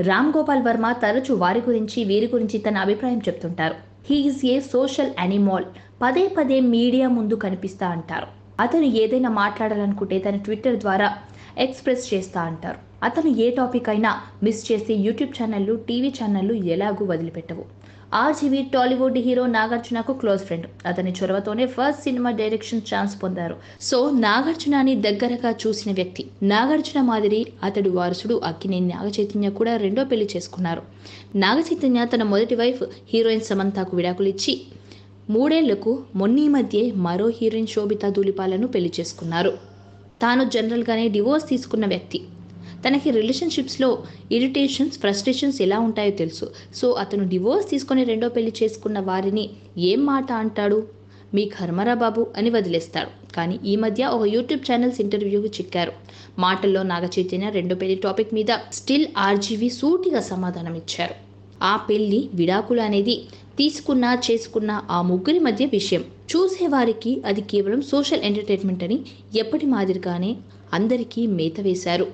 రామ్ గోపాల్ వర్మ తరచూ వీరి గురించి తన అభిప్రాయం చెప్తుంటారు. He is a social animal. పదే పదే మీడియా ముందు కనిపిస్తా అంటారు. అతను ఏదైనా మాట్లాడాలనుకుంటే తన ట్విట్టర్ ద్వారా ఎక్స్ప్రెస్ చేస్తా అంటారు. అతను ఏ టాపిక్ అయినా మిస్ చేసి యూట్యూబ్ ఛానళ్లు, టీవీ ఛానళ్లు ఎలాగూ వదిలిపెట్టవు. ఆర్జీవి టాలీవుడ్ హీరో నాగార్జునకు క్లోజ్ ఫ్రెండ్. అతని చొరవతోనే ఫస్ట్ సినిమా డైరెక్షన్ ఛాన్స్ పొందారు. సో నాగార్జునని దగ్గరగా చూసిన వ్యక్తి. నాగార్జున మాదిరి అతడు వారసుడు అక్కినేని నాగచైతన్య కూడా రెండో పెళ్లి చేసుకున్నారు. నాగచైతన్య తన మొదటి వైఫ్ హీరోయిన్ సమంతకు విడాకులు ఇచ్చి 3 ఏళ్లకు మొన్నీ మధ్యే మరో హీరోయిన్ శోభితా ధూళిపాలను పెళ్లి చేసుకున్నారు. తాను జనరల్గానే డివోర్స్ తీసుకున్న వ్యక్తి. తనకి రిలేషన్షిప్స్లో ఇరిటేషన్స్, ఫ్రస్ట్రేషన్స్ ఎలా ఉంటాయో తెలుసు. సో అతను డివోర్స్ తీసుకొని రెండో పెళ్లి చేసుకున్న వారిని ఏం మాట అంటాడు, మీ కర్మరా బాబు అని వదిలేస్తాడు. కానీ ఈ మధ్య ఒక యూట్యూబ్ ఛానల్స్ ఇంటర్వ్యూకి చిక్కారు. మాటల్లో నాగచైతన్య రెండో పెళ్లి టాపిక్ మీద స్టిల్ ఆర్జీవి సూటిగా సమాధానం ఇచ్చారు. ఆ పెళ్లి విడాకులు అనేది తీసుకున్నా చేసుకున్న ఆ ముగ్గురి మధ్య విషయం. చూసేవారికి అది కేవలం సోషల్ ఎంటర్టైన్మెంట్ అని ఎప్పటి మాదిరిగానే అందరికీ మేత వేశారు.